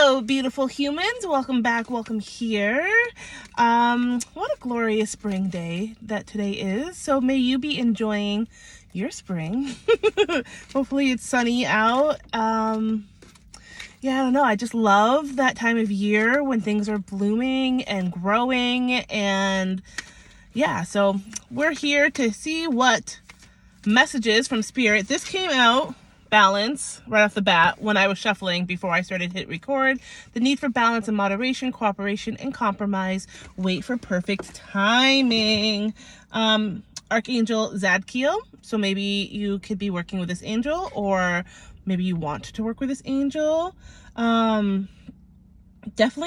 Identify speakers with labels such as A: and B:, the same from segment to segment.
A: Hello, beautiful humans. Welcome back. Welcome here. What a glorious spring day that today is. So may you be enjoying your spring. Hopefully it's sunny out. Yeah, I don't know. I just love that time of year when things are blooming and growing. And yeah, so we're here to see what messages from Spirit. This came out balance right off the bat when I was shuffling before I started hit record. The need for balance and moderation, cooperation and compromise. Wait for perfect timing. Archangel Zadkiel. So maybe you could be working with this angel, or maybe you want to work with this angel. Definitely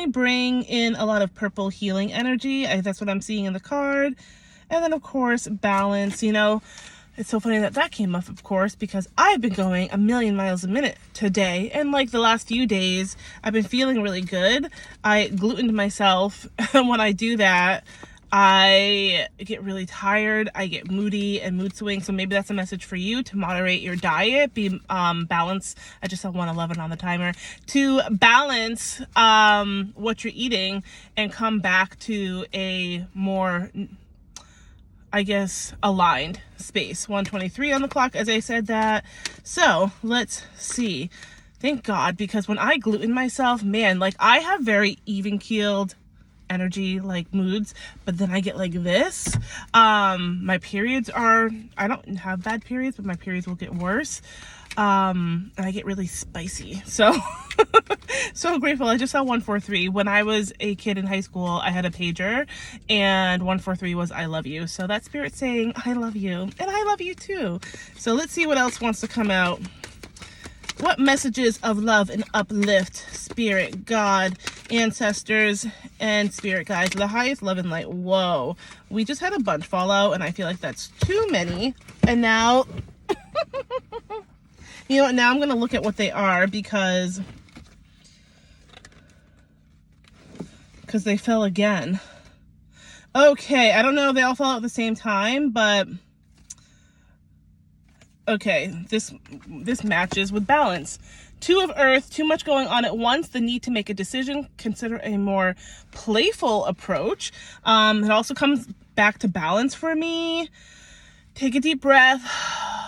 A: bring in a lot of purple healing energy. That's what I'm seeing in the card. And then of course balance. It's so funny that came up, of course, because I've been going a million miles a minute today. And like the last few days, I've been feeling really good. I glutened myself. And when I do that, I get really tired. I get moody and mood swings. So maybe that's a message for you to moderate your diet, be balance. I just have 111 on the timer to balance what you're eating and come back to a more, I guess, aligned space. 123 on the clock as I said that. So let's see. Thank God, because when I gluten myself, man, like I have very even keeled energy, like moods, but then I get like this. My periods I don't have bad periods, but my periods will get worse. And I get really spicy. So, so grateful. I just saw 143. When I was a kid in high school, I had a pager and 143 was I love you. So that's Spirit saying, I love you and I love you too. So let's see what else wants to come out. What messages of love and uplift, Spirit, God, ancestors, and Spirit guides, the highest love and light. Whoa. We just had a bunch fall out and I feel like that's too many. And now, you know what, now I'm going to look at what they are because they fell again. Okay, I don't know if they all fell out at the same time, but okay, this matches with balance. Two of Earth, too much going on at once, the need to make a decision, consider a more playful approach. It also comes back to balance for me. Take a deep breath.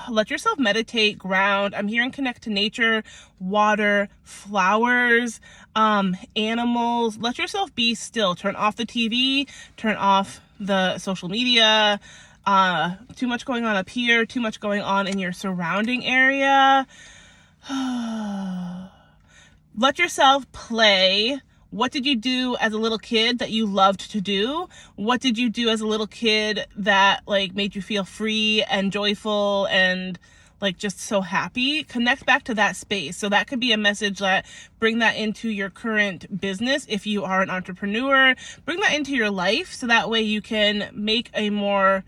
A: Let yourself meditate, ground. I'm hearing connect to nature, water, flowers, animals. Let yourself be still. Turn off the TV, turn off the social media. Too much going on up here, too much going on in your surrounding area. Let yourself play. What did you do as a little kid that you loved to do? What did you do as a little kid that like made you feel free and joyful and like just so happy? Connect back to that space. So that could be a message that bring that into your current business. If you are an entrepreneur, bring that into your life. So that way you can make a more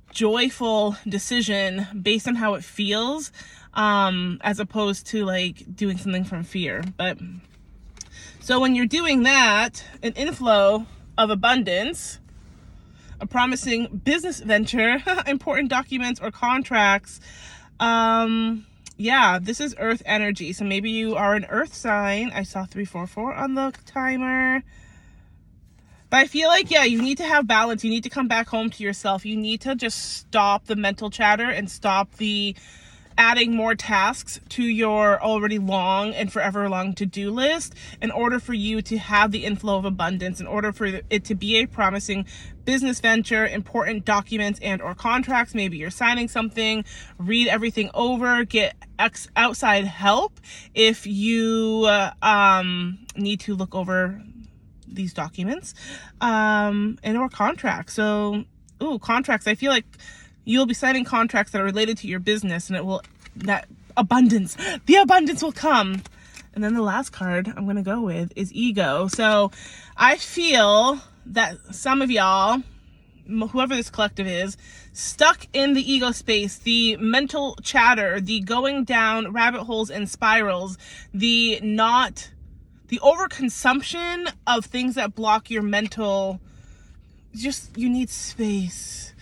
A: joyful decision based on how it feels, as opposed to like doing something from fear. But so when you're doing that, an inflow of abundance, a promising business venture, important documents or contracts. Yeah, this is Earth energy. So maybe you are an Earth sign. I saw 344 on the timer. But I feel like, yeah, you need to have balance. You need to come back home to yourself. You need to just stop the mental chatter and stop the adding more tasks to your already long and forever long to-do list in order for you to have the inflow of abundance, in order for it to be a promising business venture, important documents and or contracts. Maybe you're signing something, read everything over, get outside help if you need to look over these documents and or contracts. So, contracts. I feel like you'll be signing contracts that are related to your business, and the abundance will come. And then the last card I'm going to go with is ego. So I feel that some of y'all, whoever this collective is, stuck in the ego space, the mental chatter, the going down rabbit holes and spirals, the overconsumption of things that block your mental. You need space.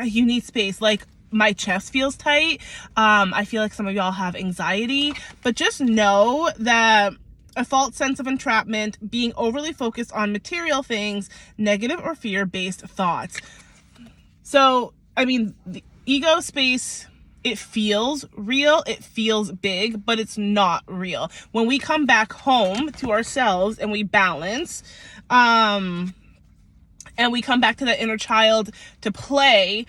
A: You need space. Like, my chest feels tight. I feel like some of y'all have anxiety, but just know that a false sense of entrapment, being overly focused on material things, negative or fear-based thoughts. So, I mean, the ego space, it feels real, it feels big, but it's not real. When we come back home to ourselves and we balance, and we come back to that inner child to play,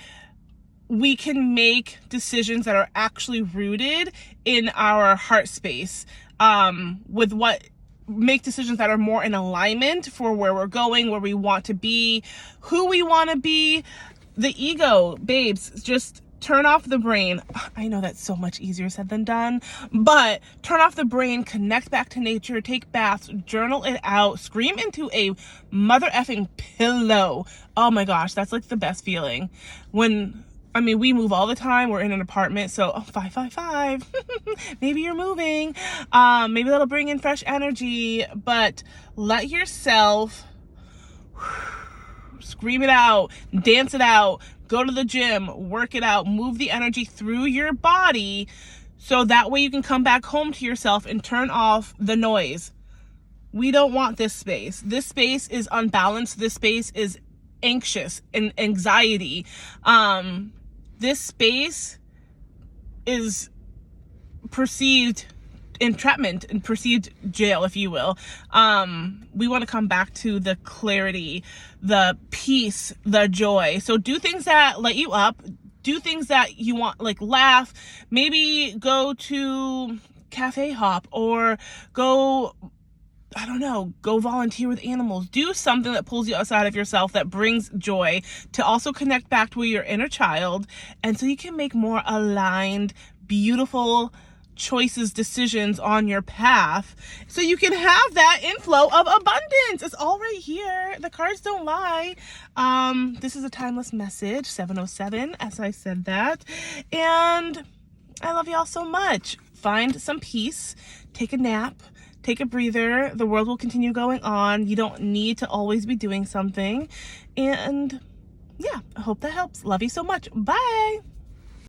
A: we can make decisions that are actually rooted in our heart space, make decisions that are more in alignment for where we're going, where we want to be, who we want to be. The ego, babes, just turn off the brain. I know that's so much easier said than done, but turn off the brain, connect back to nature, take baths, journal it out, scream into a mother effing pillow. Oh my gosh, that's like the best feeling. We move all the time. We're in an apartment, so 555. Maybe you're moving. Maybe that'll bring in fresh energy, but let yourself scream it out, dance it out, go to the gym, work it out, move the energy through your body, so that way you can come back home to yourself and turn off the noise. We don't want this space. This space is unbalanced. This space is anxious and anxiety. This space is perceived entrapment and perceived jail, if you will. We want to come back to the clarity, the peace, the joy. So do things that light you up. Do things that you want, like laugh. Maybe go to cafe hop, or go volunteer with animals. Do something that pulls you outside of yourself, that brings joy, to also connect back to your inner child, and so you can make more aligned, beautiful choices, decisions on your path, so you can have that inflow of abundance. It's all right here. The cards don't lie. This is a timeless message, 707, as I said that. And I love y'all so much. Find some peace, take a nap, take a breather. The world will continue going on. You don't need to always be doing something. And yeah, I hope that helps. Love you so much. Bye.